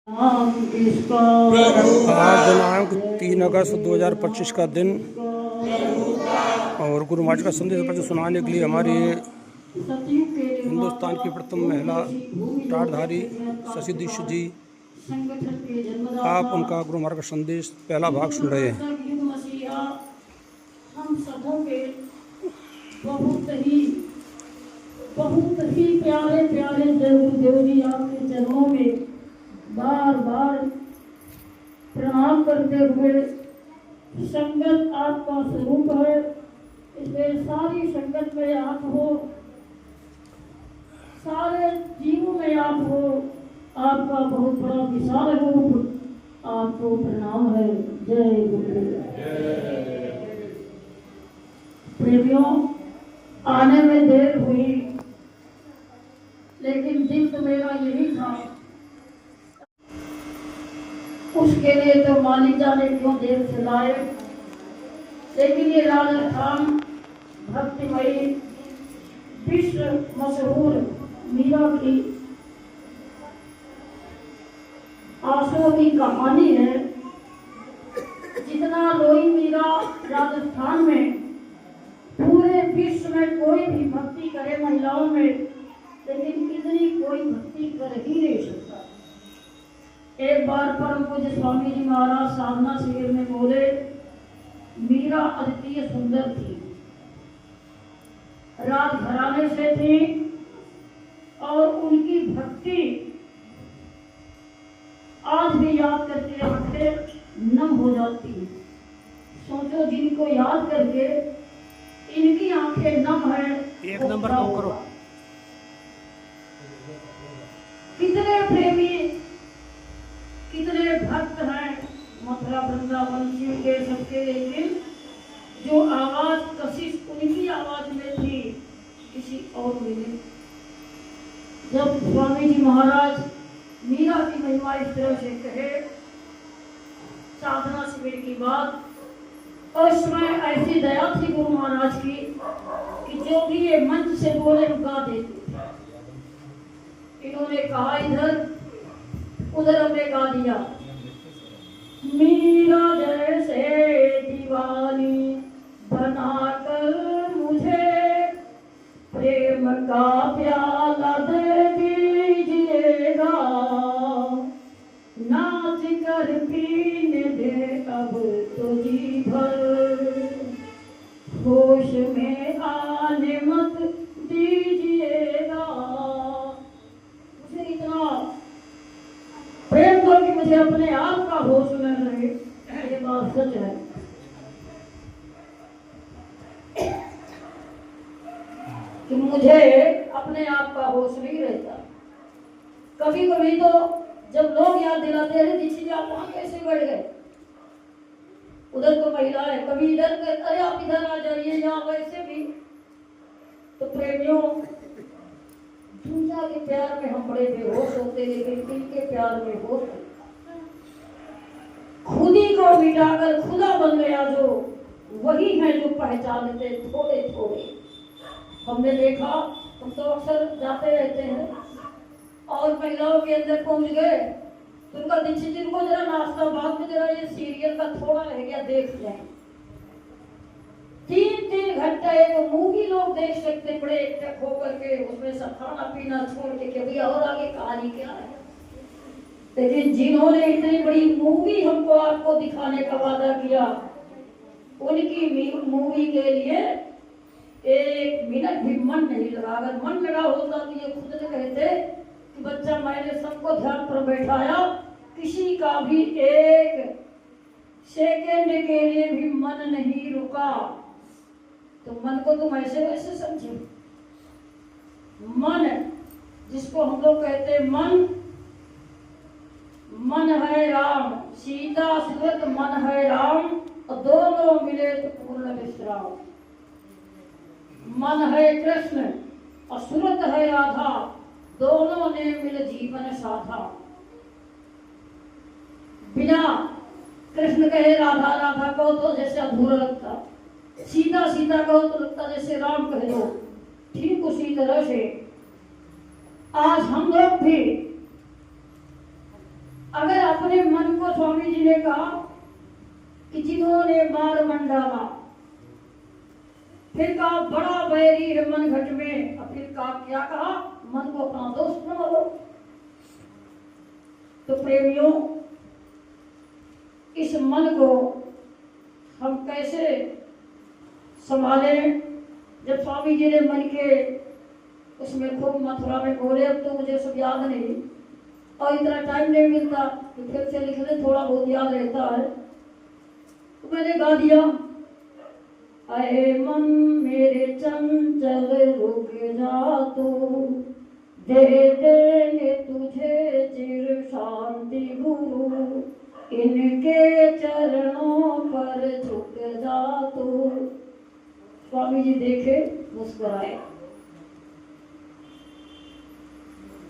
आज दिनांक 3 अगस्त 2025 का दिन और गुरु महाराज का संदेश पर सुनाने के लिए हमारी हिंदुस्तान की प्रथम महिला टाटधारी शशि दीक्षित जी, आप उनका गुरु महाराज का संदेश पहला भाग सुन रहे हैं। हम सबों के बहुत ही प्यारे प्यारे देव जी आपके चरणों में बार बार प्रणाम करते हुए, संगत आपका स्वरूप है, इसलिए सारी संगत में आप हो, सारे जीवों में आप हो। आपका बहुत बड़ा विशाल रूप आपको प्रणाम है। जय गुरुदेव। प्रेमियों, आने में देर हुई, लेकिन दिल तो मेरा यही था। उसके लिए तो मालिक जाने क्यों देर से लाए, लेकिन ये राजस्थान भक्तिमयी विश्व मशहूर मीरा की आंसुओं की कहानी है। जितना रोई मीरा राजस्थान में, पूरे विश्व में कोई भी भक्ति करे महिलाओं में, लेकिन इतनी कोई भक्ति कर ही नहीं सकता। एक बार परम पूज्य स्वामी जी महाराज साधना शिविर में बोले, मीरा अद्वितीय सुंदर थी, राज घराने से थी और उनकी भक्ति आज भी याद करके आंखें नम हो जाती है। सोचो, जिनको याद करके इनकी आंखें नम है, एक नंबर कम करो। कितने प्रेमी, कितने भक्त हैं मथुरा वृंदावन शिव के सबके, लेकिन जो आवाज कशिश उनकी आवाज में थी, किसी और में नहीं। जब स्वामी जी महाराज मीरा की महिमा इस तरह से कहे साधना शिविर की बात, और उसमें ऐसी दया थी गुरु महाराज की कि जो भी ये मंच से बोले गा देते थे। इन्होंने कहा इधर उधर हमने गा दिया। मीरा जैसे दीवानी बनाकर मुझे प्रेम का प्याला दे दीजिएगा, नाच कर पीने दे अब तो जी भर, होश में आने मत दीजिएगा। मुझे इतना प्रेम दो कि मुझे अपने आप का होश में रहे। ये बात सच है। कि मुझे अपने आप का होश नहीं रहता। कभी कभी तो जब लोग याद दिलाते हैं, दीक्षित आप वहां कैसे बैठ गए, उधर तो महिला है, कभी इधर कहता है आप इधर आ जाइए, यहाँ वैसे भी। तो प्रेमियों, दुनिया के प्यार में हम बड़े बेहोश होते, लेकिन दिल के प्यार में होश होता। खुदी को मिटाकर खुदा बन गया जो, वही है जो पहचानते थोड़े थोड़े। हमने देखा, हम तो अक्सर जाते रहते हैं और महिलाओं के अंदर पहुंच गए तो उनका दीक्षित जी को जरा नाश्ता, बाद में जरा ये सीरियल का थोड़ा रह गया देख जाए। 3-3 घंटे एक मूवी लोग देख सकते, बड़े एकटक होकर के, उसमें सब खाना पीना छोड़ के भैया और आगे कहानी क्या है। लेकिन जिन्होंने इतनी बड़ी मूवी हमको आपको दिखाने का वादा किया, उनकी मूवी के लिए 1 मिनट भी मन नहीं लगा। अगर मन लगा होता तो ये खुद ने कहते कि बच्चा मैंने सबको ध्यान पर बैठाया, किसी का भी 1 सेकेंड के लिए भी मन नहीं रुका। तो मन को तुम ऐसे वैसे समझो। मन जिसको हम लोग कहते हैं मन है राम, सीता सूरत मन है राम, और दोनों मिले तो पूर्ण विश्राम। मन है कृष्ण और सूरत है राधा, दोनों ने मिल जीवन साधा। बिना कृष्ण कहे राधा राधा कहो तो जैसे अधूरा लगता, सीता सीता कहो तो लगता जैसे राम कह दो। ठीक उसी तरह से आज हम लोग भी अगर अपने मन को स्वामी जी ने कहा कि जिन्होंने मार मन डाला, फिर कहा बड़ा बैरी है मन घट में, और फिर कहा क्या कहा, मन को अपना दोस्त न मानो। तो प्रेमियों, इस मन को हम कैसे संभालें? जब स्वामी जी ने मन के उसमें खूब मथुरा में बोले, अब तो मुझे सब याद नहीं और इतना टाइम नहीं मिलता कि फिर से लिख ले, थोड़ा बहुत याद रहता है। तो मैंने गा दिया, अरे मन मेरे चंचल रुक जा तू, दे देंगे तुझे चिर शांति गुरु, इनके चरणों पर झुक जा तू। स्वामी जी देखे, मुस्कुराए।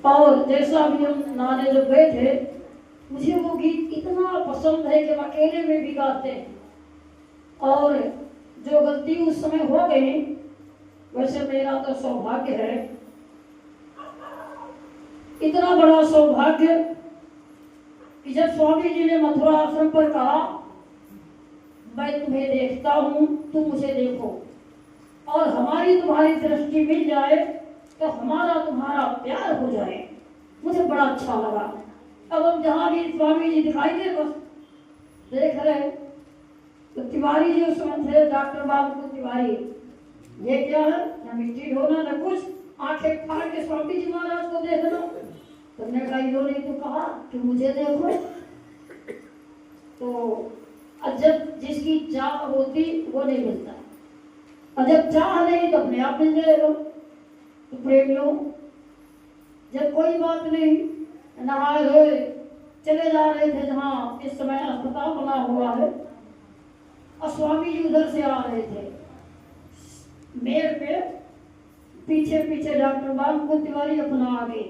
और जैसा भी हम नहाने जब गए थे, मुझे वो गीत इतना पसंद है कि हम अकेले में भी गाते हैं। और जो गलती उस समय हो गई, वैसे मेरा तो सौभाग्य है, इतना बड़ा सौभाग्य कि जब स्वामी जी ने मथुरा आश्रम पर कहा, मैं तुम्हें देखता हूं, तुम मुझे देखो, और हमारी तुम्हारी दृष्टि मिल जाए तो हमारा तुम्हारा प्यार हो जाए, मुझे बड़ा अच्छा लगा। अब हम जहाँ भी स्वामी जी दिखाई दे, बस देख रहे। तो तिवारी जी उस समय थे, डॉक्टर बाबू तिवारी, ये क्या है, न मिट्टी ढोना न कुछ, आंखें फाड़ के स्वामी जी महाराज को देख लो। तुमने कहा इन्होंने तो कहा कि मुझे देखो। तो जब जिसकी चाह होती वो नहीं मिलता, और जब चाह नहीं तो अपने आप मिल जाएगा। तो प्रेमियों, जब कोई बात नहीं, नहाए धोए चले जा रहे थे जहाँ इस समय अस्पताल बना हुआ है, और स्वामी जी उधर से आ रहे थे मेर पे, पीछे पीछे डॉक्टर बाबू तिवारी अपना आगे,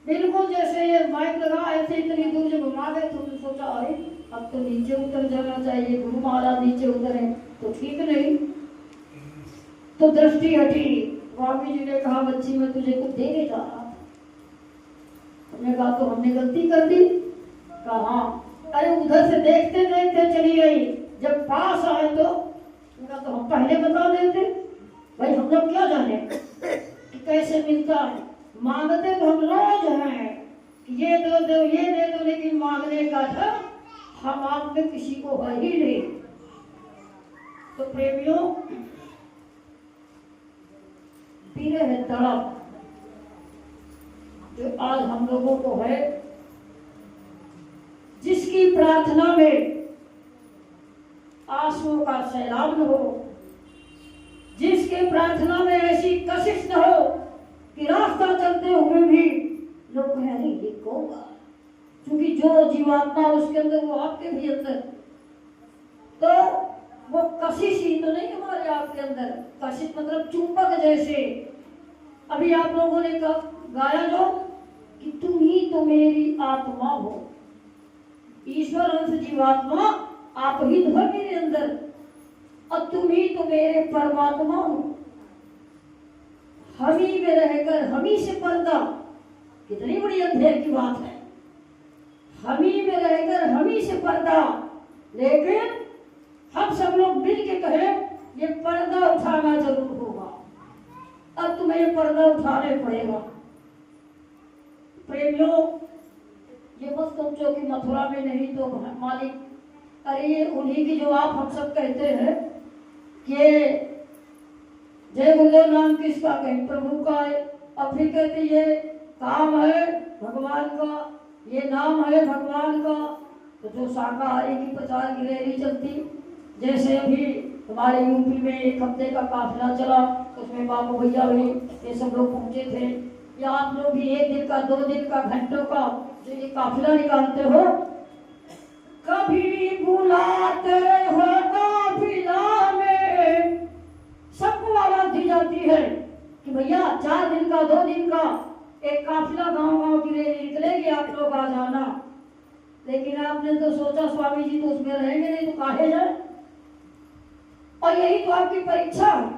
बिल्कुल जैसे ये माइक लगा ऐसे इतनी दूर जब घुमा गए तो सोचा अरे अब तो नीचे उतर जाना चाहिए, गुरु महाराज नीचे उतरे तो ठीक नहीं। तो दृष्टि हटी, स्वामी जी ने कहा बच्ची मैं तुझे कुछ देने जा रहा था। हमने कहा तो हमने गलती कर दी। कहा हाँ। अरे उधर से देखते देखते चली गई, जब पास आए तो हम पहले बता देते, भाई हम लोग क्या जाने कि कैसे मिलता है। मांगते तो हम रोज हैं कि ये दो दो ये दे दो, लेकिन मांगने का था हम आप में किसी को है ही नहीं। तो प्रेमियों, पीरे है तड़प जो आज हम लोगों को है, जिसकी प्रार्थना में आंसुओं का सैलाब न हो, जिसके प्रार्थना में ऐसी कशिश न हो कि रास्ता चलते हुए भी लोग कहें ये कौन, क्योंकि जो जीवात्मा उसके अंदर वो आपके भी अंदर, तो वो कशिश ही तो नहीं हमारे आपके अंदर। कशिश मतलब चुंबक जैसे। अभी आप लोगों ने कब गाया जो कि तुम ही तो मेरी आत्मा हो, ईश्वर अंश जीवात्मा आप ही तो है मेरे अंदर, और तुम ही तो मेरे परमात्मा हो। हम ही में रहकर हम ही से पर्दा, कितनी बड़ी अंधेर की बात है। हम ही में रहकर हम ही से पर्दा, लेकिन हम सब लोग मिल के कहें ये पर्दा उठाना जरूर होगा, अब तुम्हें ये पर्दा उठाने पड़ेगा। प्रेमियों, ये मत सोचो कि मथुरा में नहीं तो मालिक, अरे ये उन्हीं की जो आप हम सब कहते हैं कि जय गुरुदेव नाम किसका, कहीं प्रभु का है, और फिर कहते ये काम है भगवान का, ये नाम है भगवान का। तो जो शाकाहारी की प्रचार की रैली चलती, जैसे अभी हमारे यूपी में एक हफ्ते का काफिला चला, उसमें बाबू भैया भी ये सब लोग पहुंचे थे, या आप लोग भी एक दिन का 2 दिन का घंटों का जो ये काफिला निकालते हो, कभी बुलाते हो काफिला में, सबको आवाज दी जाती है कि भैया 4 दिन का 2 दिन का एक काफिला गांव गांव की रैली निकलेगी, आप लोग आ जाना। लेकिन आपने तो सोचा स्वामी जी तो उसमें रहेंगे नहीं तो काहे जाए, और यही तो आपकी परीक्षा है।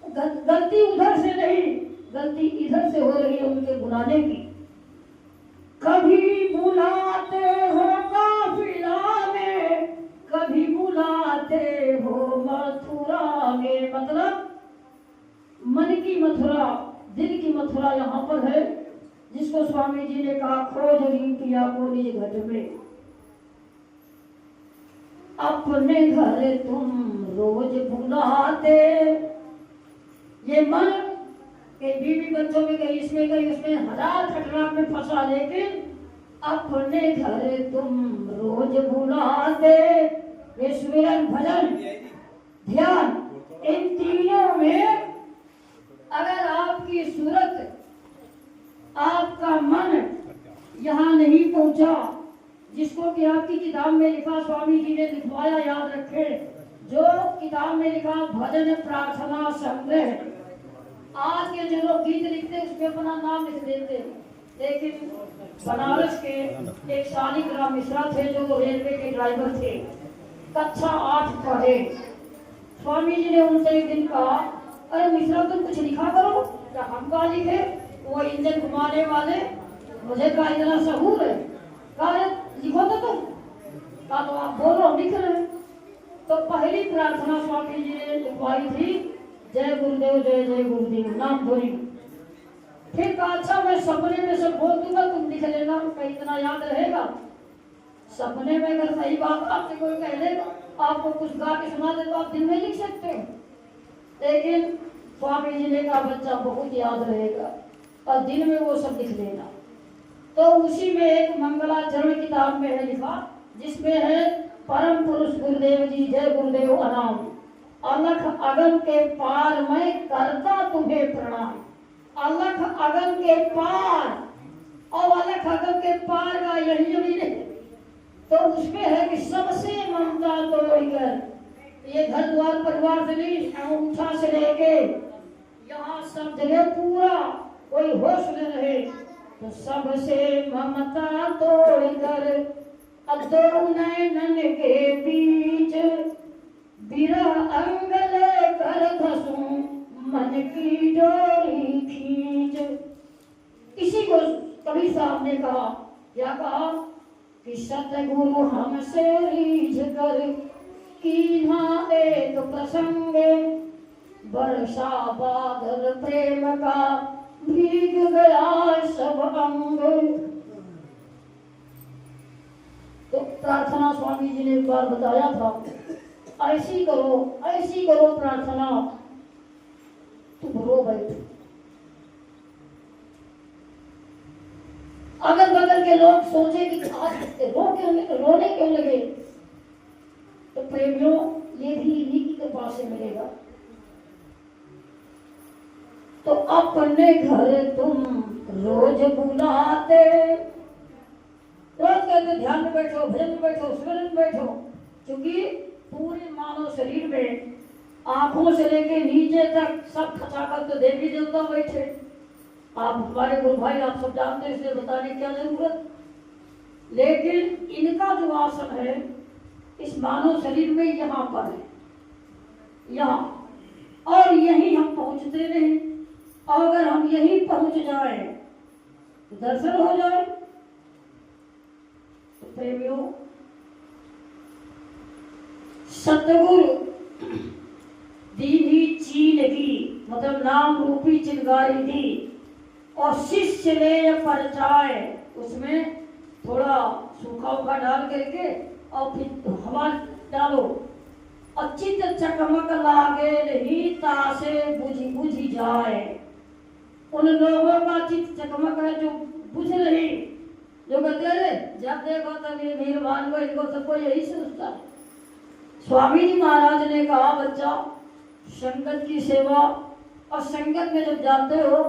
गलती उधर से नहीं, गलती इधर से हो रही है उनके बुलाने की। कब बुलाते हो काफिला में, कभी बुलाते हो मथुरा में। मतलब मन की मथुरा, दिल की मथुरा यहाँ पर है, जिसको स्वामी जी ने कहा खोज रीतिया को निज घट में। अपने घर तुम रोज बुलाते, ये मन के बीवी बच्चों में गई, इसमें गई, उसमें हजार खटराक में फंसा, लेकिन अपने घर तुम रोज बुलाते। ये सुमिरन, भजन, ध्यान, इन तीनों में अगर आपकी सूरत, आपका मन यहाँ नहीं पहुंचा, जिसको कि आपकी किताब में लिखा, स्वामी जी ने लिखवाया, याद रखे, जो किताब में लिखा भजन प्रार्थना संग्रह। आज के जो लोग गीत लिखते उसमें अपना नाम लिख देते, लेकिन बनारस के एक शालिग्राम मिश्रा थे जो रेलवे के ड्राइवर थे, कक्षा 8 पढ़े। स्वामी जी ने उनसे एक दिन कहा, अरे मिश्रा तुम कुछ लिखा करो, क्या हम का लिखे, वो इंजन घुमाने वाले, मुझे कहा इतना सहूर है, कहा लिखो तो तुम, कहा तो आप बोलो हम लिख रहे हैं। तो पहली प्रार्थना स्वामी जी ने लिखवाई थी, जय गुरुदेव जय जय गुरुदेव, नाम धोरी। फिर कहा अच्छा मैं सपने में सब बोल दूंगा, तुम लिख लेना, कहीं इतना याद रहेगा। सपने में अगर सही बात आपसे कोई कह देगा, आपको कुछ गा के सुना दे तो आप दिन में लिख सकते हो, लेकिन स्वामी जी ने कहा बच्चा बहुत याद रहेगा और दिन में वो सब लिख देना। तो उसी में एक मंगलाचरण किताब में है लिखा, जिसमें है परम पुरुष गुरुदेव जी जय गुरुदेव अनाम, अलख अगम के पार मैं करता तुम्हें प्रणाम। अलख अगम के पार, और अलख अगम के पार का यही जमीन है, तो उसमें है कि सबसे ममता तोड़कर, ये घर द्वार परिवार से नहीं, अंगूठा से लेके यहाँ सब जगह पूरा कोई होश में रहे, तो सबसे ममता तोड़कर दो नैनन के बीच बिरह अंग लेकर धसूं मन की डोरी खींच। इसी को कबीर साहब ने कहा, क्या कहा कि सतगुरु हमसे रीझ कर कीन्हा एक प्रसंग, बरसा बादल प्रेम का भीग गया सब अंग। तो प्रार्थना स्वामी जी ने एक बार बताया था, ऐसी करो प्रार्थना, तुम रो बैठो। अगल बगल के लोग सोचे कि आज रोने क्यों लगे, तो प्रेमियों ये भी इन्हीं की कृपा से मिलेगा। तो अपने घर तुम रोज बुलाते, रोज कहते ध्यान में बैठो, भजन में बैठो, स्मरण में बैठो, क्योंकि पूरे मानव शरीर में आंखों से लेके नीचे तक सब खचाखच तो देवी देवता बैठे। आप हमारे गुरु भाई, आप सब जानते हैं, इसलिए बताने की क्या जरूरत। लेकिन इनका जो आसन है इस मानव शरीर में यहाँ पर है, यहाँ, और यही हम पहुंचते रहे, और अगर हम यही पहुंच जाए तो दर्शन हो जाए। तो प्रेमियों, सतगुरु दीदी चीन की, मतलब नाम रूपी चिंगारी दी, और शिष्य ले परचाए, उसमें थोड़ा सूखा उखा डाल करके और फिर हवा डालो, और चित चकमक लागे नहीं तासे बुझी जाए। उन लोगों का चित चकमक है जो बुझ रही, जो कहते हैं जब देखो तब ये मेहरबान को, इनको सबको यही सोचता है। स्वामी जी महाराज ने कहा बच्चा, संगत की सेवा, और संगत में जब जाते हो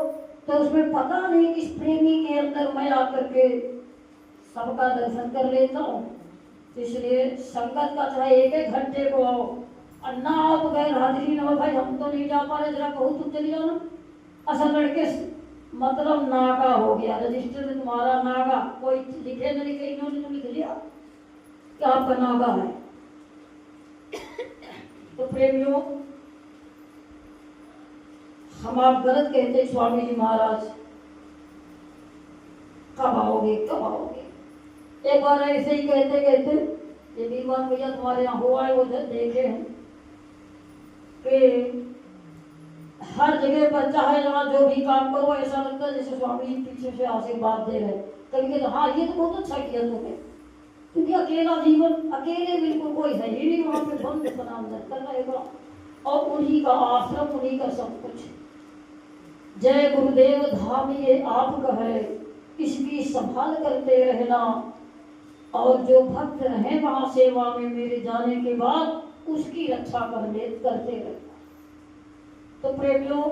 तो उसमें पता नहीं किस प्रेमी के अंदर मैं आकर के सबका दर्शन कर लेता हूँ। इसलिए संगत का चाहे 1-1 घंटे को आओ, और ना आप गैर हाजिरी ना हो, भाई हम तो नहीं जा पा रहे, जरा कहूँ तुम चली जाओ ना, असल लड़के मतलब नागा हो गया, रजिस्टर में तुम्हारा नागा, कोई लिखे न लिखे, इन्होंने तो लिख लिया कि आपका नागा है। तो प्रेमियों, हम आप गलत कहते हैं स्वामी जी महाराज, कब आओगे कब आओगे, एक बार ऐसे ही कहते कहते ये दीवान भैया तुम्हारे यहाँ हुआ है, वो देखे हैं कि हर जगह पर चाहे जहाँ जो भी काम करो ऐसा लगता है जैसे स्वामी जी पीछे से आशीर्वाद दे रहे। कभी कहते हाँ ये तो बहुत अच्छा किया तुमने, क्योंकि अकेला जीवन, अकेले बिल्कुल कोई है ही नहीं वहाँ पे, बंद बना अंदर कर रहेगा और उन्हीं का आश्रम, उन्हीं का सब कुछ। जय गुरुदेव धाम ये आपका है, इसकी संभाल करते रहना और जो भक्त रहे वहां सेवा में मेरे जाने के बाद उसकी रक्षा करते रहना। तो प्रेमियों,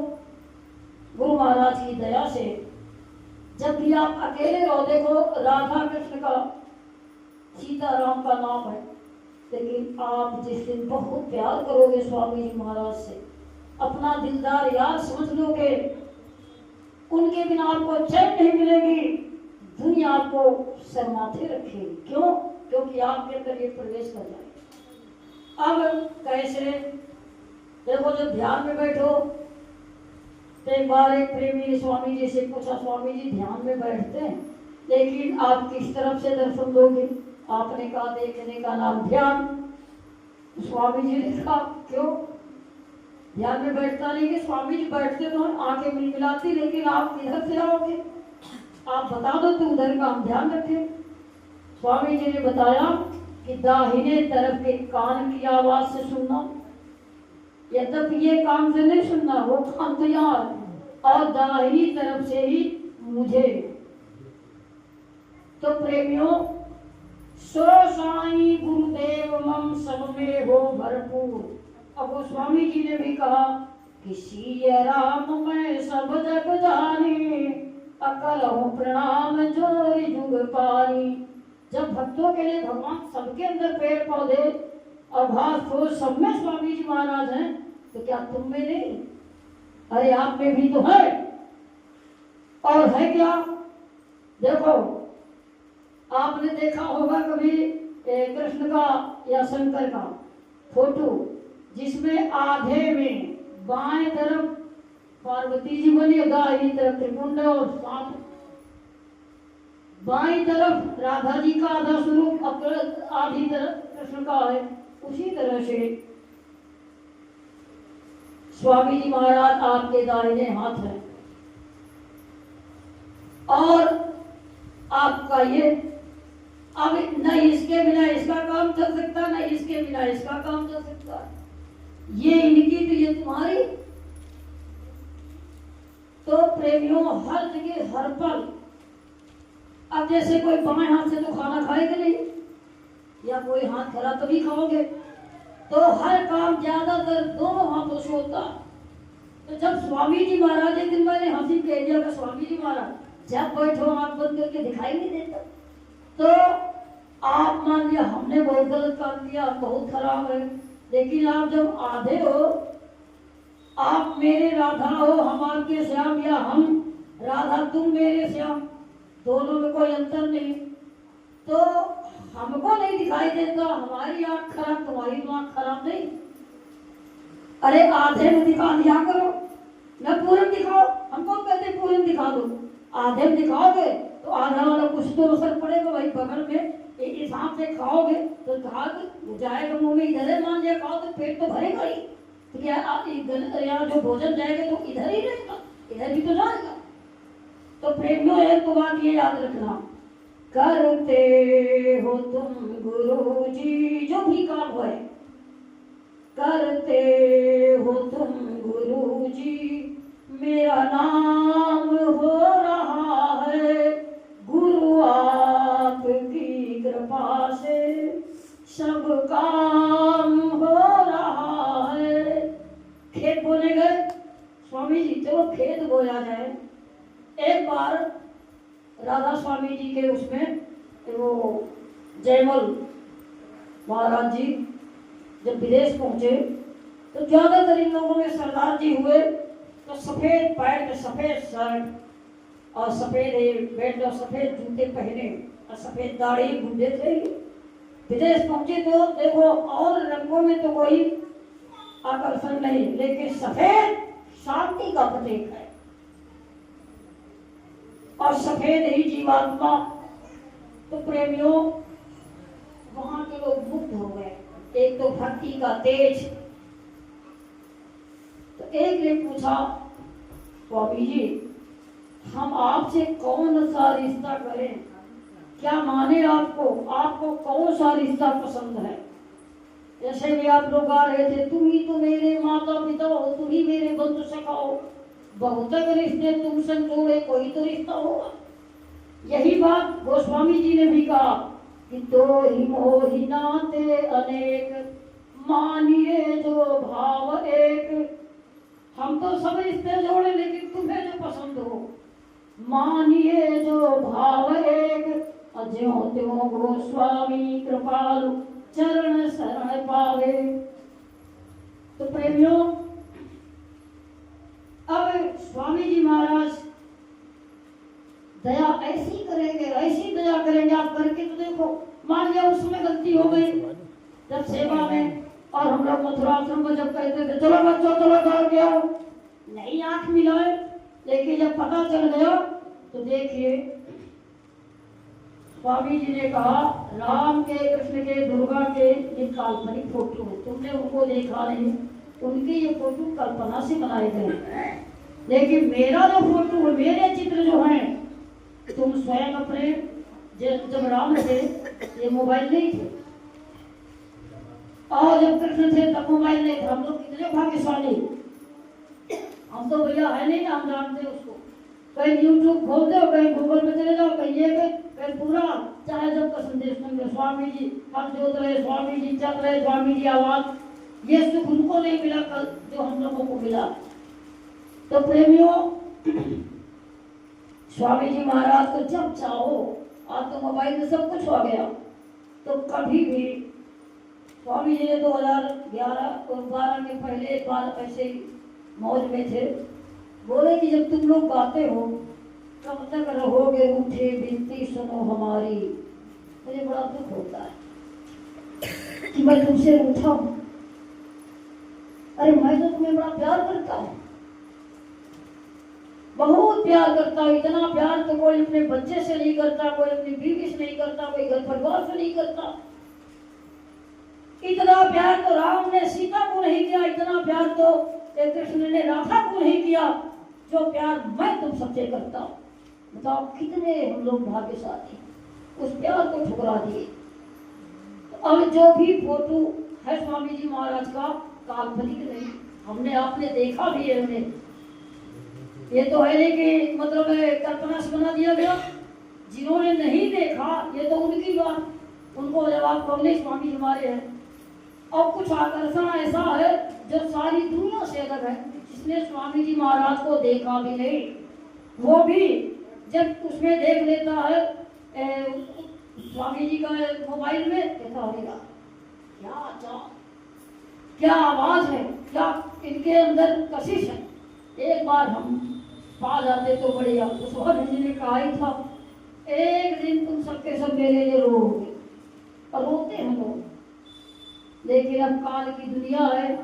गुरु महाराज की दया से जब भी आप अकेले रहो, देखो राधा कृष्ण का, सीताराम का नाम है, लेकिन आप जिस दिन बहुत प्यार करोगे स्वामी जी महाराज से, अपना दिलदार यार समझ लोगे, उनके बिना आपको चैन नहीं मिलेगी, दुनिया आपको सर माथे रखेगी। क्यों? क्योंकि आपके अंदर ये प्रवेश कर जाए। अब कैसे? देखो जब ध्यान में बैठो तो एक बार एक प्रेमी ने स्वामी जी से पूछा, स्वामी जी ध्यान में बैठते हैं लेकिन आप किस तरफ से दर्शन दोगे? आपने कहा देखने का नाम ध्यान। स्वामी जी ने कहा क्यों? ध्यान में बैठता नहीं कि स्वामी जी बैठते तो आंखें मिलमिलाती, लेकिन आप किधर से आओगे? आप बता दो तो उधर का हम ध्यान रखें। स्वामी जी ने बताया कि दाहिने तरफ के कान की आवाज से सुनना, यद्यपि ये कान से नहीं सुनना, वो कान तो यार, और दाहिनी तरफ से ही मुझे। तो प्रेमियों, सो साई गुरुदेव मम सब में हो भरपूर। अब वो स्वामी जी ने भी कहा कि सिय राम मैं सब जग जानी, अकल हो प्रणाम जोरी जुग पानी। जब भक्तों के लिए भगवान सबके अंदर पेड़ पौधे और घास फूस सब में स्वामी जी महाराज हैं, तो क्या तुम में नहीं? अरे आप में भी तो है। और है क्या? देखो आपने देखा होगा कभी कृष्ण का या शंकर का फोटो, जिसमें आधे में बाएं तरफ पार्वती जी बनी, दाहिनी तरफ त्रिपुंड और सांप, बाईं तरफ राधा जी का आधा स्वरूप, आधी तरफ कृष्ण का है। उसी तरह से स्वामी जी महाराज आपके दाहिने हाथ है और आपका ये, अब न इसके बिना इसका काम चल सकता, न इसके बिना इसका काम चल सकता। ये इनकी तो ये तुम्हारी। तो प्रेमियों, हर जगह हर पल, अब जैसे कोई बाएं हाथ से तो खाना खाएगा नहीं, या कोई हाथ खरा तो भी खाओगे, तो हर काम ज्यादातर दोनों हाथों से होता। तो जब स्वामी जी महाराज, एक दिन मैंने हंसी कह दिया कि स्वामी जी महाराज जब बैठो आंख बंद करके दिखाई नहीं देता, तो आप मान लिया हमने बहुत गलत काम किया, बहुत खराब है, लेकिन आप जब आधे हो, आप मेरे राधा हो, हम आपके श्याम, या हम राधा तुम मेरे श्याम, दोनों में कोई अंतर नहीं। तो हमको नहीं दिखाई देता, हमारी आंख खराब, तुम्हारी तो आंख खराब नहीं। अरे आधे में दिखा दिया करो, न पूर्ण दिखाओ। हमको कहते पूर्ण दिखा दो, आधे में दिखाओगे तो आधा वाला कुछ तो असर पड़ेगा भाई। बगल में एक हिसाब से खाओगे तो घात जाएगा मुंह में, इधर ही मान लिया खाओ तो पेट तो भरेगा ही। तो क्या आप यहाँ जो भोजन जाएगा तो इधर ही रहेगा, इधर ही तो जाएगा। तो प्रेमियों, एक तो बात ये याद रखना, करते हो तुम गुरु जी जो भी काम है, करते हो तुम गुरु जी, मेरा नाम हो रहा है, गुरु आपकी कृपा से सब काम हो रहा है। खेत बोने गए स्वामी जी, चलो खेत बोया जाए। एक बार राधा स्वामी जी के उसमें वो जयमल महाराज जी जब विदेश पहुंचे, तो ज्यादातर इन लोगों में सरदार जी हुए तो सफेद पैंट, सफेद शर्ट और सफेद बेल्ट और सफेद जूते पहने और सफेद दाढ़ी, बूढ़े थे। विदेश पहुंचे तो देखो और रंगों में तो कोई आकर्षण नहीं, लेकिन सफेद शांति का प्रतीक है और सफेद ही जीवात्मा तो प्रेमियों वहां के लोग मुग्ध हो गए। एक तो भक्ति का तेज। तो एक ने पूछा, स्वामी जी हम आपसे कौन सा रिश्ता करें, क्या माने आपको, आपको कौन सा रिश्ता पसंद है। जैसे भी आप लोग गा रहे थे, तुम ही तो मेरे माता पिता हो, तुम ही मेरे बंधु सखा हो, बहुत रिश्ते तुम संग जोड़े, कोई तो रिश्ता होगा। यही बात गोस्वामी जी ने भी कहा कि दो ही मोहि नाते अनेक, मानिए जो भाव एक। हम तो सब रिश्ते जोड़े, लेकिन तुम्हें जो पसंद हो, मानिए जो भाव एक। अज्यो त्यों गोस्वामी कृपालु, चरण शरण पावे। तो प्रेमियों अब स्वामी जी महाराज दया ऐसी करेंगे, ऐसी दया करेंगे, आप करके तो देखो। मान लिया उसमें गलती हो गई जब सेवा में, और हम लोग मथुराश्रम को जब कहते थे चलो बच्चों चलो घर गया, नहीं आंख मिलाए, लेकिन जब पता चल गया तो देखिए स्वामी जी ने कहा राम के, कृष्ण के, दुर्गा के ये काल्पनिक फोटो है, तुमने उनको देखा नहीं, उनके ये फोटो कल्पना से बनाए गए। लेकिन मेरा जो फोटो है, मेरे चित्र जो हैं, तुम स्वयं अपने जब राम थे ये मोबाइल नहीं थे, और जब कृष्ण थे तब मोबाइल नहीं था। हम लोग कितने भाग्यशाली, हम तो भैया है नहीं ना, हम जानते उसको। कहीं यूट्यूब खोलते हो, कहीं गूगल पे चले जाओ, कहीं ये कहीं पूरा, चाहे जब का संदेश मिले स्वामी जी हम जोत रहे, स्वामी जी चल रहे, स्वामी जी आवाज, ये सुख उनको नहीं मिला कल जो हम लोगों को मिला। तो प्रेमियों स्वामी जी महाराज को जब चाहो, आज तो मोबाइल में सब कुछ आ गया, तो कभी भी स्वामी जी ने 2011 और 12 के पहले एक बार ऐसे ही मौज में थे, बोले कि जब तुम लोग गाते हो कब तक रहोगे उठे, बिनती सुनो हमारी। मुझे बड़ा दुख होता है कि मैं तुमसे उठा हूं। अरे मैं तो तुम्हें बड़ा प्यार करता हूं, बहुत प्यार करता हूं, इतना प्यार तो कोई अपने बच्चे से नहीं करता, कोई अपनी बीवी से नहीं करता, कोई घर परिवार से नहीं करता। इतना प्यार तो राम ने सीता को नहीं किया, इतना प्यार तो कृष्ण ने राधा को नहीं किया जो प्यार मैं तुम सबसे करता हूं। बताओ कितने हम लोग भाग्यशाली, उस प्यार को ठुकरा दिए। तो अब जो भी फोटो है स्वामी जी महाराज का, काल्पनिक नहीं, हमने आपने देखा भी है, उन्हें ये तो है नहीं कि मतलब कल्पना से बना दिया गया। जिन्होंने नहीं देखा ये तो उनकी बात, उनको जवाब कौन, स्वामी हमारे हैं। और कुछ आकर्षण ऐसा है जो सारी दुनिया से अलग है, जिसने स्वामी जी महाराज को देखा भी नहीं, वो भी जब उसमें देख लेता है स्वामी जी का मोबाइल में, कहता होगा क्या अच्छा, क्या आवाज है, क्या इनके अंदर कशिश है। एक बार हम पा जाते तो बढ़िया। उस वक्त जी ने कहा ही था एक दिन तुम सबके सब मेरे लिए रोओगे, और रोते हैं लोग। लेकिन अब काल की दुनिया है,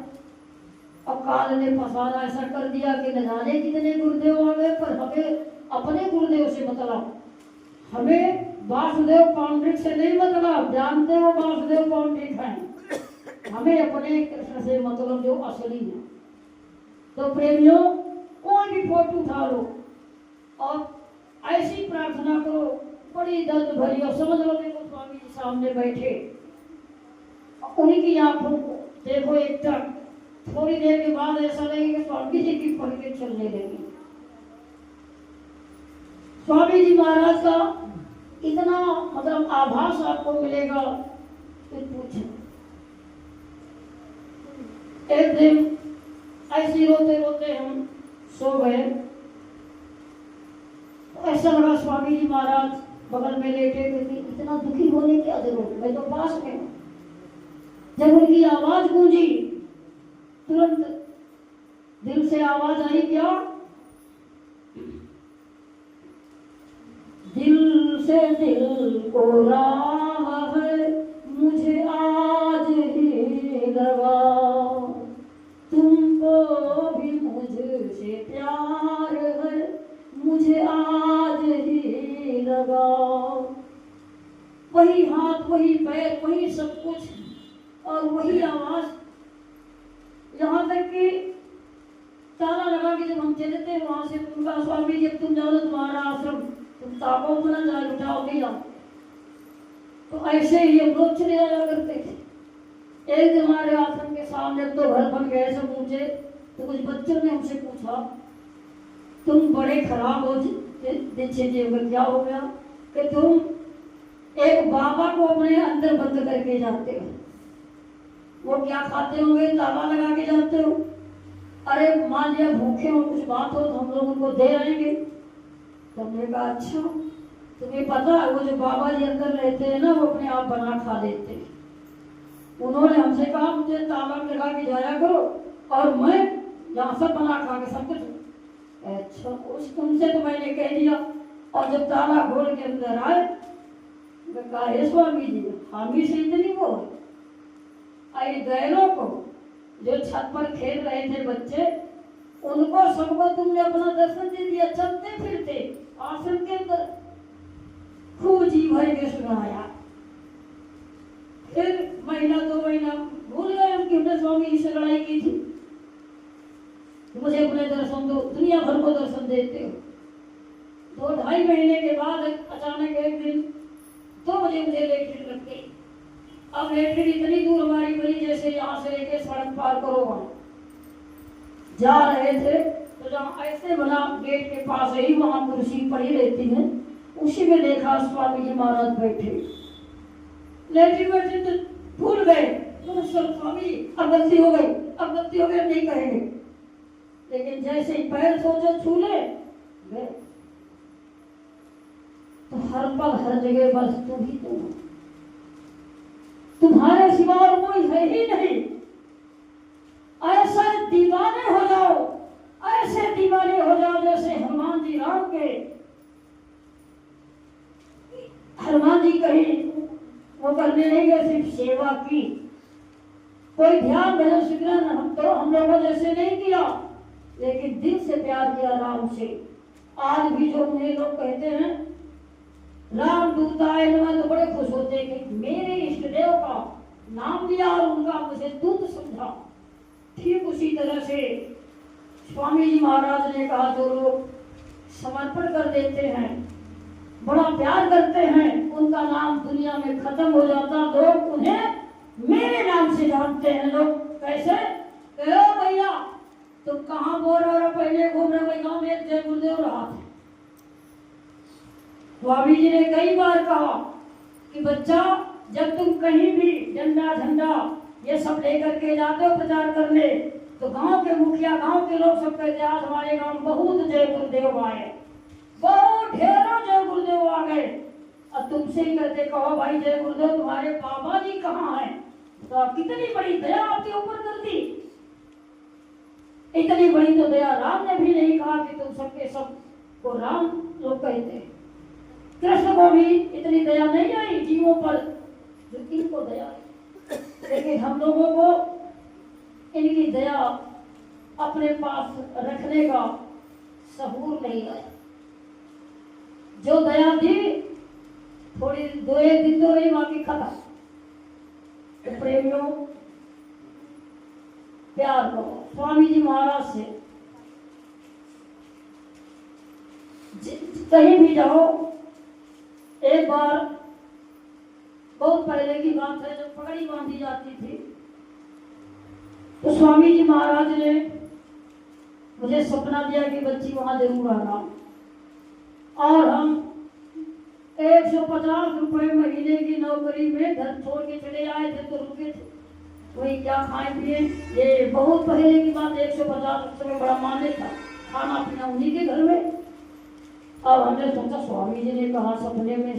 अब काल ने पसारा ऐसा कर दिया कि न जाने कितने गुरुदेव आ गए, पर हमें अपने गुरुदेव से मतलब, हमें वासुदेव पांडित से नहीं मतलब, जानते हो वासुदेव पांडित हैं, हमें अपने कृष्ण से मतलब जो असली है। तो प्रेमियों कोई भी फोटो उठा लो और ऐसी प्रार्थना करो बड़ी दर्द भरी, और समझ लो देखो स्वामी जी सामने बैठे, उनकी आंखों को देखो एक टक, थोड़ी देर के बाद ऐसा लगेगा स्वामी जी की पलकें चलने लगी। स्वामी जी महाराज का इतना मतलब आभास आपको मिलेगा कुछ पूछो। एक दिन ऐसे रोते रोते हम सो गए, ऐसा लगा स्वामी जी महाराज बगल में लेटे हुए थे, इतना दुखी होने की जरूरत, मैं तो पास में हूं। जब उनकी आवाज गूंजी, तुरंत दिल से आवाज आई, क्या? दिल से दिल को राह है मुझे आज ही लगा, तुमको भी मुझसे प्यार है मुझे आज ही लगा। वही पैर, वही सब कुछ और वही आवाज। यहाँ तक कि ताला लगा के जब हम चले थे वहां से, उनका स्वामी जब तुम जाओ तुम्हारा आश्रम, तुम ताको अपना जाए उठाओ नहीं जाओ। तो ऐसे ही हम लोग चले जाया करते थे। एक दिन हमारे आश्रम के सामने तो घर बन गए सब ऊंचे, तो कुछ बच्चों ने हमसे पूछा तुम बड़े खराब हो दिनचर्या, क्या हो गया? कि तुम एक बाबा को अपने अंदर बंद करके जाते हो। वो क्या खाते होंगे? ताला लगा के जाते हो। अरे मान लिया भूखे हो, कुछ बात हो तो हम लोग उनको दे आएंगे। तो हमने कहा अच्छा, तुम्हें पता है वो जो बाबा जी अंदर रहते हैं ना, वो अपने आप बना खा लेते हैं। उन्होंने हमसे कहा मुझे ताला लगा के जाया करो और मैं यहाँ सब बना खा के सब कुछ। अच्छा, उस तुमसे तो मैंने कह दिया। और जब ताला खोल के अंदर आए, कहा हे स्वामी जी, हामी से इतनी वो आई गैरों को जो छत पर खेल रहे थे बच्चे, उनको सबको तुमने अपना दर्शन दे दिया, चलते फिरते आश्रम के अंदर। खूब जी भर के सुनाया। फिर महीना 2 महीना भूल गए हम कि हमने स्वामी जी से लड़ाई की थी। मुझे अपने दर्शन दो, दुनिया भर को दर्शन देते हो। 2-2.5 महीने के बाद अचानक एक दिन 2 बजे मुझे लेटरिन लग गई। अब लेटरिन इतनी दूर हमारी बनी, जैसे यहाँ से लेके सड़क पार करो वहाँ जा रहे थे, तो जहाँ ऐसे बना गेट के पास ही वहाँ कुर्सी पड़ी रहती है, उसी में देखा स्वामी जी महाराज बैठे। लेटरिन बैठे तो भूल गए, तो स्वामी अब गलती हो गई, अब गलती हो गई, नहीं कहेंगे। लेकिन जैसे ही पैर सोचो छूले गए, तो हर पल हर जगह बस तुम ही तुम, तुम्हारे सिवा और कोई है ही नहीं। ऐसे दीवाने हो जाओ, ऐसे दीवाने हो जाओ जैसे हनुमान जी राम के। हनुमान जी कहीं वो करने नहीं गए, सिर्फ सेवा की। कोई ध्यान भजन सिमरन हम लोगों जैसे नहीं किया, लेकिन दिल से प्यार किया राम से। आज भी जो उन्हें लोग कहते हैं राम दूत आए न, तो बड़े खुश होते हैं कि मेरे इष्ट देव का नाम लिया और उनका मुझे दूत समझा। ठीक उसी तरह से स्वामी जी महाराज ने कहा, जो लोग समर्पण कर देते हैं, बड़ा प्यार करते हैं, उनका नाम दुनिया में खत्म हो जाता, लोग उन्हें मेरे नाम से जानते हैं। लोग कैसे? भैया तुम कहाँ बोल रहे हो? पहले घूम रहे भाई गाँव में एक जय गुरुदेव रहा था। स्वामी जी ने कई बार कहा कि बच्चा, जब तुम कहीं भी डंडा झंडा ये सब लेकर के जाते हो प्रचार करने, तो गांव के मुखिया, गांव के लोग सब कहते आज हमारे गांव बहुत जय गुरुदेव आए, बहुत ढेरों जय गुरुदेव आ गए। अब तुमसे ही कहते, कहो भाई जय गुरुदेव, तुम्हारे बाबा जी कहाँ हैं? तो कितनी बड़ी दया आपके ऊपर कर दी। इतनी बड़ी तो दया राम ने भी नहीं कहा कि तुम सबके सब को राम लोग कहते हैं। कृष्ण को भी इतनी दया नहीं आई जीवों पर जो इनको दया आई, लेकिन हम लोगों को इनकी दया अपने पास रखने का सहूर नहीं आया। जो दया दी थोड़ी 2-1 दिन तो रही, बाकी खत्म। तो प्रेमियों, प्यार करो स्वामी जी महाराज से। कहीं भी जाओ, एक बार बहुत पहले की बात है, जब पगड़ी बांधी जाती थी, तो स्वामी जी महाराज ने मुझे सपना दिया कि बच्ची वहां जरूर आना। और हम 150 रुपए महीने की नौकरी में घर छोड़ के चले आए थे, तो रुके थे वही क्या खाए पिए। ये बहुत पहले की बात, 150 रुपये बड़ा मान्य था, खाना पीना उन्हीं के घर में। अब हमने सोचा, स्वामी जी ने कहा सपने में,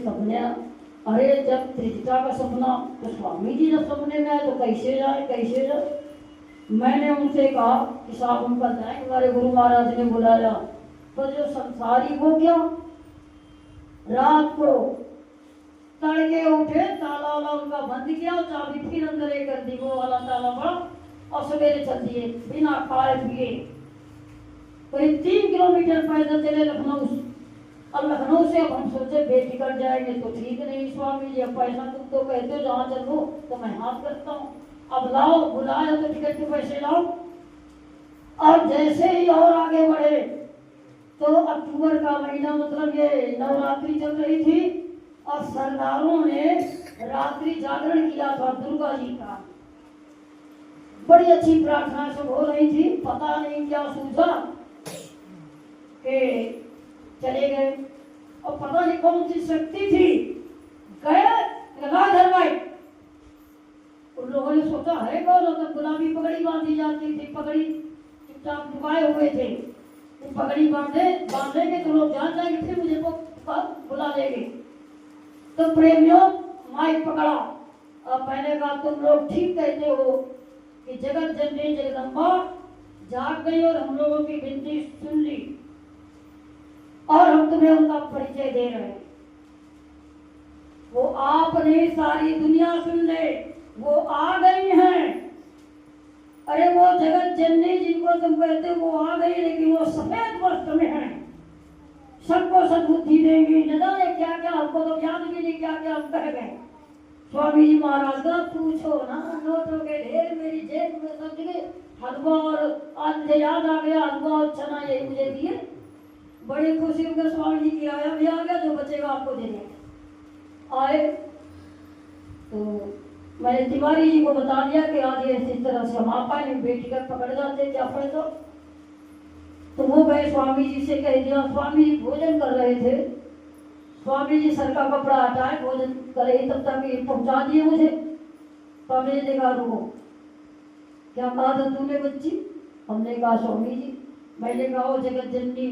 अरे जब त्रिजटा का सपना, तो स्वामी जी जब सपने में आए तो कैसे जाए। मैंने उनसे कहा कि साहब हम कल जाएंगे, हमारे गुरु महाराज ने बुलाया। तो जो संसारी वो क्या, रात को तड़के उठे, ताला वाला उनका बंद किया, चाबी फिर अंदर कर दी, वो वाला ताला बड़ा, और सवेरे चल दिए बिना खाए पिए। करीब 3 किलोमीटर पैदल चले लखनऊ। अब लखनऊ से अब हम सोचे बेटिकट जाएंगे तो ठीक नहीं स्वामी जी, अब पैसा तुम तो कहते हो जहाँ चलो तो मैं हाथ करता हूँ, अब लाओ, बुलाया तो टिकट के पैसे लाओ। और जैसे ही और आगे बढ़े तो अक्टूबर का महीना, मतलब ये नवरात्रि चल रही थी और सरदारों ने रात्रि जागरण किया था दुर्गा जी का। बड़ी अच्छी प्रार्थना सब हो रही थी, पता नहीं क्या सूझा कि चले गए, और पता नहीं कौन सी शक्ति थी, गए लगा घर भाई। उन लोगों ने सोचा है कौन, तो गुलाबी पगड़ी बांधी जाती थी, पगड़ी चुपचाप डुबाए हुए थे, तो पगड़ी बांधेंगे तो लोग जान जाएंगे, फिर मुझे बुला लेंगे। तो प्रेमियों माइक पकड़ा और मैंने कहा तुम लोग ठीक कहते हो कि जगत जननी जगदम्बा जाग गई और हम लोगों की विनती सुन ली, और हम तुम्हें उनका परिचय दे रहे हैं। वो आपने सारी दुनिया सुन ले, वो आ गई हैं। अरे वो जगत जननी जिनको तुम कहते हो वो आ गई, लेकिन वो सफेद वस्त्र में है, सबको सद्बुद्धि देंगी, न जाने क्या क्या, हमको तो याद भी नहीं क्या क्या हम कह गए। स्वामी जी महाराज का पूछो ना, नोटों के ढेर मेरी जेब में सब जगह हलवा, और आज मुझे याद आ गया हलवा और चना यही मुझे दिए, बड़ी खुशी होकर स्वामी जी किराया भी आ गया, जो बचेगा आपको दे देंगे। आए तो मैंने तिवारी जी को बता दिया कि आज इस तरह से हम आ पाए, बेटी का पकड़ जाते क्या फायदा। तो वो गए स्वामी जी से कह दिया, स्वामी जी भोजन कर रहे थे, स्वामी जी सर का कपड़ा हटाए भोजन करे, तब तक ये पहुंचा दिए मुझे। स्वामी जी ने कहा रुको, क्या कहा था तूने बच्ची? हमने कहा स्वामी जी, मैंने कहा वो जगत जननी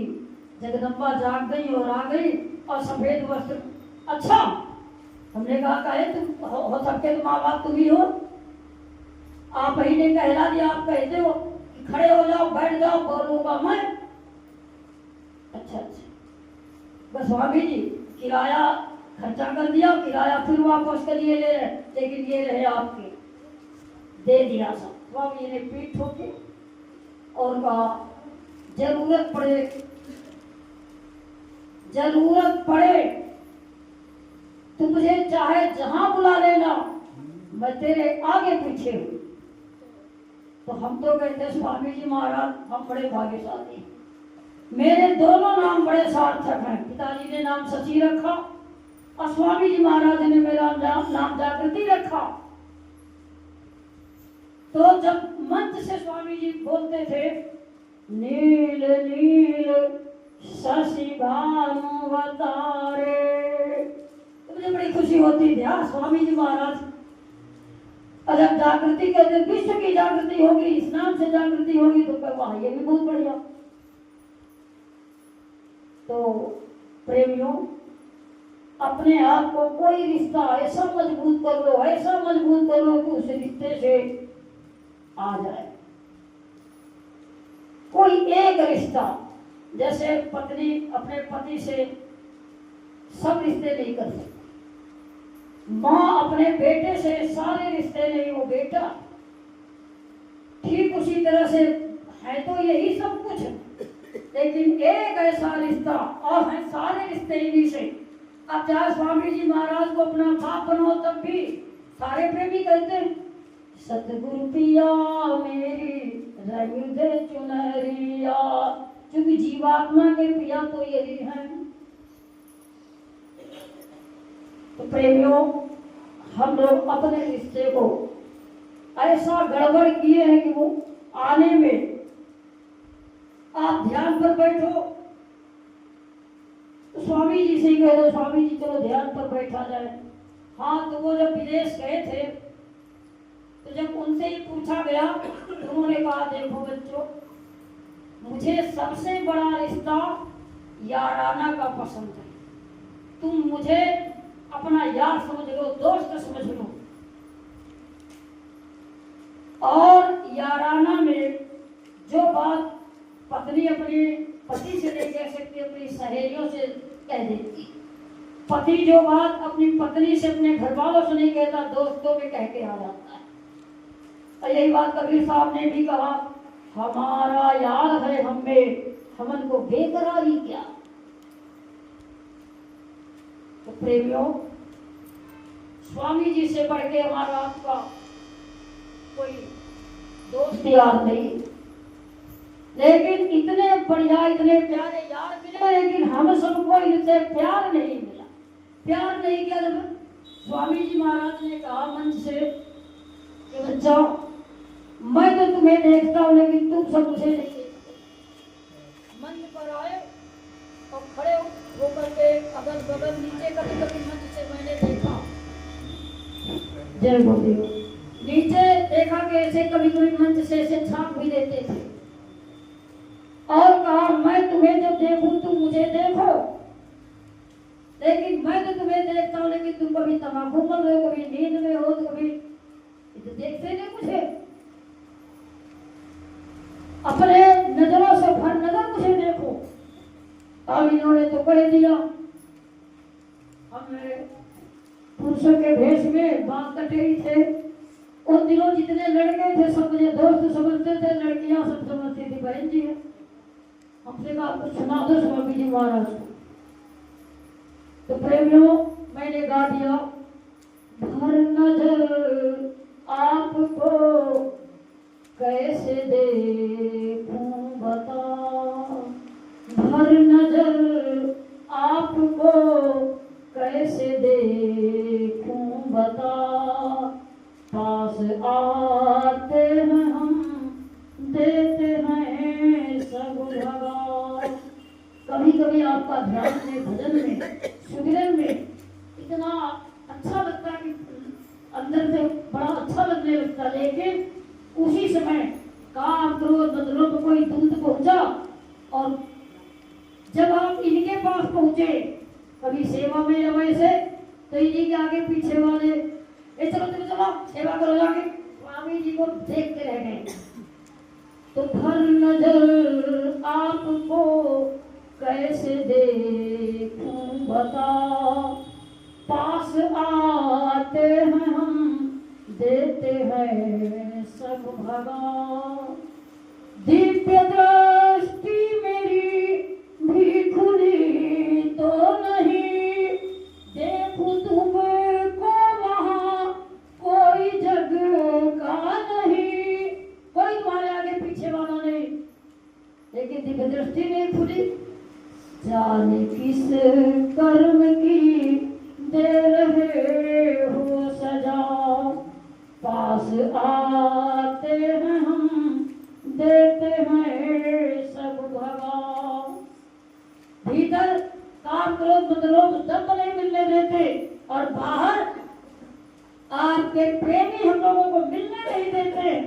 जगदम्बा जाग गई और आ गई और सफेद वस्त्र। अच्छा, हमने कहा कहे तुम हो सकते तुम माँ बाप तुम ही हो, आप ही ने कहला दिया, आप कहते हो कि खड़े हो जाओ बैठ जाओ बोलूंगा मैं। अच्छा अच्छा, बस स्वामी जी किराया खर्चा कर दिया, किराया फिर वापस कर लिए ले रहे, लेकिन ये रहे आपके, दे दिया सब। स्वामी जी ने पीठ ठोकी और कहा जरूरत पड़े तो मुझे चाहे जहां बुला लेना, मैं तेरे आगे पीछे हूं। तो हम तो कहते स्वामी जी महाराज हम बड़े भाग्यशाली, मेरे दोनों नाम बड़े सार्थक हैं। पिताजी ने नाम शशि रखा और स्वामी जी महाराज ने मेरा नाम जागृति रखा। तो जब मंच से स्वामी जी बोलते थे नील नील शशि भानुवतारे, तो मुझे बड़ी खुशी होती थी। हाँ स्वामी जी महाराज अगर जागृति कहते विश्व की जागृति होगी, इस नाम से जागृति होगी, तो वाह ये भी बहुत बढ़िया। तो प्रेमियों, अपने आप को कोई रिश्ता ऐसा मजबूत कर लो, ऐसा मजबूत कर लो कि उस रिश्ते से आ जाए। कोई एक रिश्ता, जैसे पत्नी अपने पति से सब रिश्ते नहीं कर सकती, माँ अपने बेटे से सारे रिश्ते नहीं, वो बेटा ठीक उसी तरह से है, तो यही सब कुछ, लेकिन एक ऐसा रिश्ता और है सारे रिश्ते इन्हीं से। अब चाहे स्वामी जी महाराज को अपना बाप बनाओ तब भी सारे प्रेमी कहते हैं सतगुरु पिया मेरी रंग दे चुनरिया, क्योंकि जीवात्मा के पिया तो यही है। तो प्रेमियों, हम लोग अपने रिश्ते को ऐसा गड़बड़ किए हैं कि वो आने में, आप ध्यान पर बैठो तो स्वामी जी से ही कह दो स्वामी जी चलो ध्यान पर बैठा जाए। हाँ, तो वो जब विदेश गए थे तो जब उनसे ही पूछा गया तो उन्होंने कहा देखो बच्चों, मुझे सबसे बड़ा रिश्ता याराना का पसंद है, तुम मुझे अपना यार समझ लो, दोस्त समझ लो। और याराना में जो बात पत्नी अपने पति से नहीं कह सकती, अपनी सहेलियों से कह देती, पति जो बात अपनी पत्नी से अपने घर वालों से नहीं कहता, दोस्तों में कह के आ जाता है। और यही बात कबीर साहब ने भी कहा, हमारा यार है हम में, हमन को बेकरारी क्या। प्रेमियों, स्वामी जी से बढ़ के हमारा आपका कोई दोस्त यार नहीं, लेकिन इतने बढ़िया इतने प्यारे यार मिले, लेकिन हम सबको इनसे प्यार नहीं मिला। प्यार नहीं किया जब स्वामी जी महाराज ने कहा मन से कि बच्चा मैं तो तुम्हें देखता हूँ लेकिन तुम सब मुझे नहीं देखते। मंच पर आए और खड़े होकर के अगल बगल नीचे कभी कभी मंच से मैंने देखा, जय गुरुदेव, नीचे देखा कि ऐसे कभी कभी मंच से ऐसे छाप भी देते थे और कहा मैं तुम्हें जब देखूं तुम मुझे देखो, लेकिन मैं तो तुम्हें देखता हूँ लेकिन तुम कभी तम्बाकू मत हो, कभी नींद में हो, तो कभी देखते नहीं मुझे, अपने नजरों से भर नजर मुझे देखो। अब इन्होंने तो कह दिया, हम पुरुषों के भेष में बाल कटे ही थे। उन दिनों जितने लड़के थे सब मुझे दोस्त समझते थे, लड़कियां सब समझती थी बहन जी है। हमसे कहा कुछ सुना दो स्वामी जी महाराज को। तो प्रेमियों मैंने गा दिया, भर नजर आपको कैसे देखूं बता, भर नजर आपको कैसे देखूं बता, पास आते हैं हम देते हैं सब भगा। कभी कभी आपका ध्यान में, भजन में, सुमिरन में इतना अच्छा लगता है कि अंदर से बड़ा अच्छा लगने लगता, लेकिन उसी समय काम क्रोध बदलों को कोई दूत पहुंचा और जब आप इनके पास पहुंचे कभी सेवा में या वैसे, तो इन्हीं के आगे पीछे वाले ए चलो चलो चलो सेवा करो जाके, स्वामी जी को देखते रह गए। तो भर नजर आपको कैसे देखूं बता, पास आते हैं हम देते हैं सब भगा। दिव्य दृष्टि मेरी भी खुली तो नहीं, देखूं तुमको वहाँ कोई जग का नहीं, कोई तुम्हारे आगे पीछे वाला नहीं, लेकिन दिव्य दृष्टि नहीं खुली। जाने किस कर्म की दे रहे हो सजा, पास आते हैं हम देते हैं सब भगा। भीतर काम क्रोध बदलों दम नहीं मिलने देते और बाहर आपके प्रेमी हम लोगों को मिलने नहीं देते।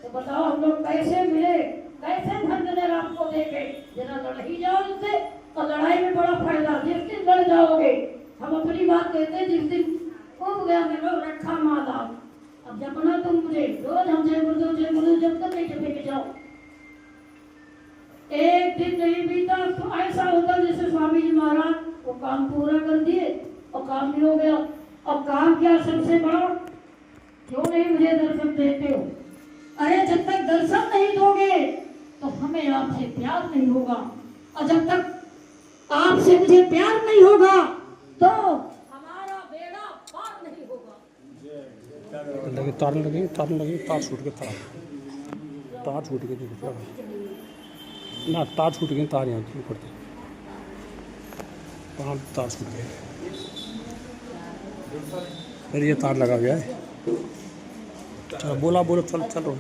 तो बताओ हम लोग कैसे मिले, कैसे धन आपको देखे? जरा लड़ ही जाओ उनसे, और लड़ाई में बड़ा फायदा, जिस दिन लड़ जाओगे, हम अपनी बात कहते हैं, जिस दिन उग गया मेरे रखा माला, अब जपना तुम मुझे रोज हम जय गुरुदेव जब तक नहीं जपेंगे जाओ। एक दिन नहीं बीता तो ऐसा होता जैसे स्वामी जी महाराज वो काम पूरा कर दिए और काम भी हो गया। और काम क्या सबसे बड़ा, क्यों नहीं मुझे दर्शन देते हो? अरे जब तक दर्शन नहीं दोगे तो हमें आपसे प्यार नहीं होगा, और जब तक आपसे मुझे प्यार नहीं होगा तो हमारा बेड़ा पार नहीं होगा। लगे तार लगे, तार छूट के तार छूट के देखो ना, तार छूट गई, तार यहाँ ऊपर तार छूट गए, फिर ये तार लगा गया है। चलो बोलो चल चलो।